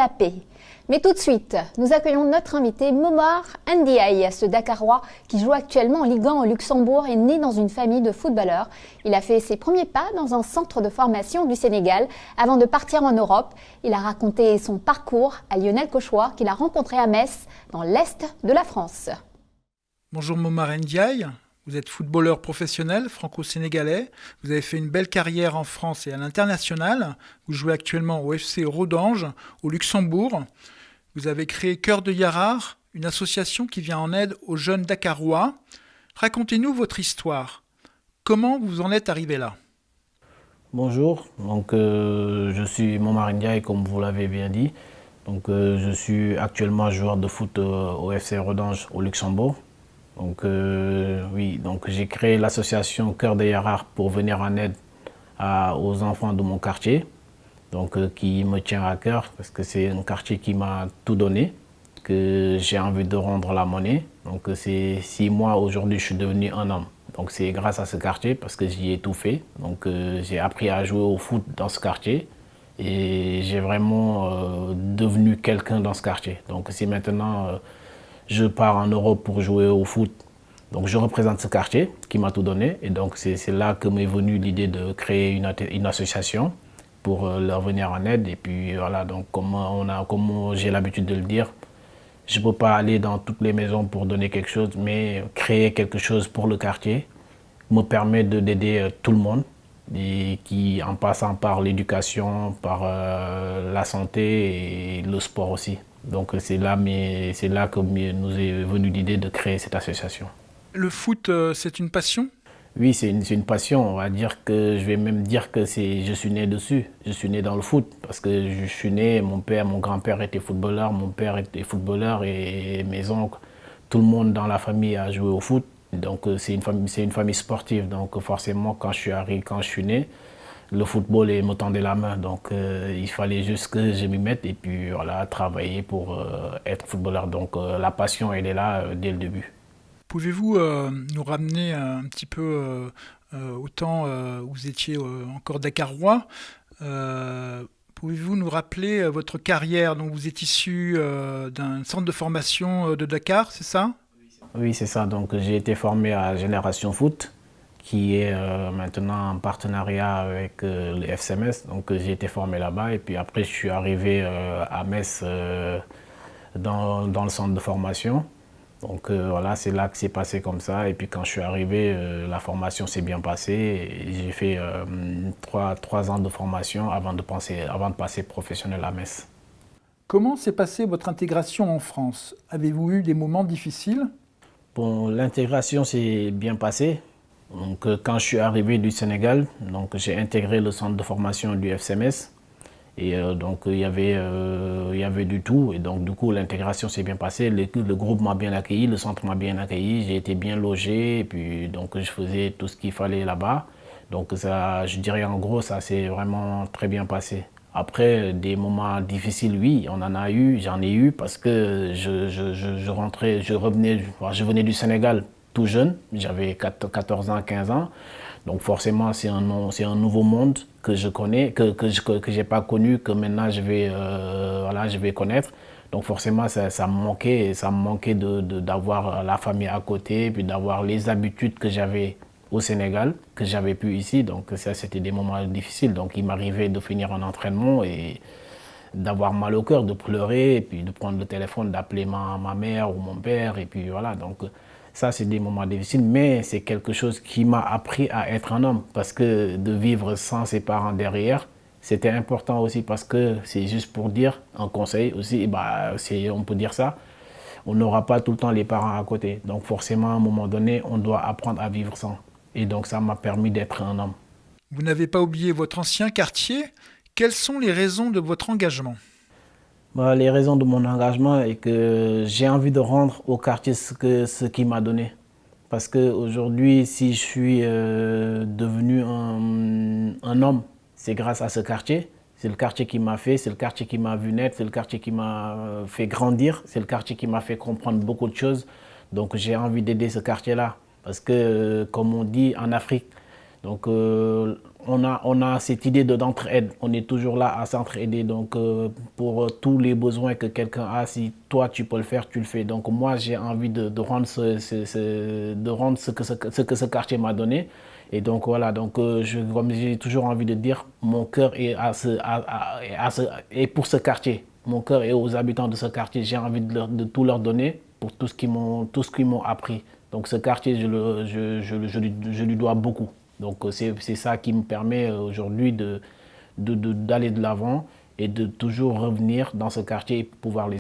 la paix. Mais tout de suite, nous accueillons notre invité Momar Ndiaye, ce Dakarois qui joue actuellement en Ligue 1 au Luxembourg est né dans une famille de footballeurs. Il a fait ses premiers pas dans un centre de formation du Sénégal avant de partir en Europe. Il a raconté son parcours à Lionel Cauchois qu'il a rencontré à Metz, dans l'Est de la France. Bonjour Momar Ndiaye. Vous êtes footballeur professionnel franco-sénégalais. Vous avez fait une belle carrière en France et à l'international. Vous jouez actuellement au FC Rodange, au Luxembourg. Vous avez créé Cœur de Yarrar, une association qui vient en aide aux jeunes Dakarois. Racontez-nous votre histoire. Comment vous en êtes arrivé là? Bonjour, je suis Momar Ndiaye, comme vous l'avez bien dit. Je suis actuellement joueur de foot au FC Rodange, au Luxembourg. J'ai créé l'association Cœur de Yarrar pour venir en aide aux enfants de mon quartier, qui me tient à cœur parce que c'est un quartier qui m'a tout donné, que j'ai envie de rendre la monnaie. Si moi aujourd'hui je suis devenu un homme, c'est grâce à ce quartier parce que j'y ai tout fait. J'ai appris à jouer au foot dans ce quartier et j'ai vraiment devenu quelqu'un dans ce quartier. Si maintenant je pars en Europe pour jouer au foot, je représente ce quartier qui m'a tout donné. Et c'est là que m'est venue l'idée de créer une association pour leur venir en aide. Et puis voilà, comme j'ai l'habitude de le dire, je ne peux pas aller dans toutes les maisons pour donner quelque chose, mais créer quelque chose pour le quartier me permet d'aider tout le monde, et en passant par l'éducation, par la santé et le sport aussi. C'est là que nous est venue l'idée de créer cette association. Le foot, c'est une passion? Oui, c'est une passion. On va dire que je vais même dire que je suis né dessus. Je suis né dans le foot parce que je suis né, mon grand-père était footballeur, mon père était footballeur et mes oncles, tout le monde dans la famille a joué au foot. C'est une famille sportive. Forcément, quand je suis né, le football me tendait la main. Il fallait juste que je m'y mette et puis voilà, travailler pour être footballeur. La passion, elle est là dès le début. Pouvez-vous nous ramener un petit peu au temps où vous étiez encore Dakarois? Pouvez-vous nous rappeler votre carrière? Donc vous êtes issu d'un centre de formation de Dakar, c'est ça? Oui, c'est ça. J'ai été formé à Génération Foot, qui est maintenant en partenariat avec le FCMS. J'ai été formé là-bas et puis après je suis arrivé à Metz dans le centre de formation. Voilà, c'est là que c'est passé comme ça. Et puis quand je suis arrivé, la formation s'est bien passée. Et j'ai fait 3 ans de formation avant de passer professionnel à Metz. Comment s'est passée votre intégration en France? Avez-vous eu des moments difficiles? Bon, l'intégration s'est bien passée. Quand je suis arrivé du Sénégal, j'ai intégré le centre de formation du FCMS. Et il y avait du tout. Et du coup, l'intégration s'est bien passée. Le groupe m'a bien accueilli, le centre m'a bien accueilli. J'ai été bien logé. Et puis, je faisais tout ce qu'il fallait là-bas. Ça, je dirais en gros, ça s'est vraiment très bien passé. Après, des moments difficiles, oui, j'en ai eu parce que je venais du Sénégal tout jeune, j'avais 14 ans, 15 ans. Forcément, c'est un nouveau monde que je connais, que je n'ai pas connu, que maintenant je vais connaître. Forcément, ça me manquait d'avoir la famille à côté, puis d'avoir les habitudes que j'avais au Sénégal, que j'avais plus ici. Ça, c'était des moments difficiles. Il m'arrivait de finir un entraînement et d'avoir mal au cœur, de pleurer, et puis de prendre le téléphone, d'appeler ma mère ou mon père. Et puis voilà, ça, c'est des moments difficiles, mais c'est quelque chose qui m'a appris à être un homme. Parce que de vivre sans ses parents derrière, c'était important aussi parce que c'est juste pour dire, un conseil aussi, on peut dire ça, on n'aura pas tout le temps les parents à côté. Forcément, à un moment donné, on doit apprendre à vivre sans. Et ça m'a permis d'être un homme. Vous n'avez pas oublié votre ancien quartier. Quelles sont les raisons de votre engagement? Les raisons de mon engagement est que j'ai envie de rendre au quartier ce qu'il m'a donné. Parce qu'aujourd'hui, si je suis devenu un homme, c'est grâce à ce quartier. C'est le quartier qui m'a fait, c'est le quartier qui m'a vu naître, c'est le quartier qui m'a fait grandir, c'est le quartier qui m'a fait comprendre beaucoup de choses. J'ai envie d'aider ce quartier-là. Parce que, comme on dit en Afrique, on a cette idée d'entraide. On est toujours là à s'entraider. Donc, pour tous les besoins que quelqu'un a, si toi tu peux le faire, tu le fais. Donc, moi, j'ai envie de rendre de rendre ce que ce quartier m'a donné. Et donc, voilà. Donc, comme j'ai toujours envie de dire, mon cœur est est pour ce quartier. Mon cœur est aux habitants de ce quartier. J'ai envie de tout leur donner pour tout ce qu'ils m'ont appris. Donc, ce quartier, je lui dois beaucoup. Donc c'est ça qui me permet aujourd'hui d'aller de l'avant et de toujours revenir dans ce quartier et pouvoir les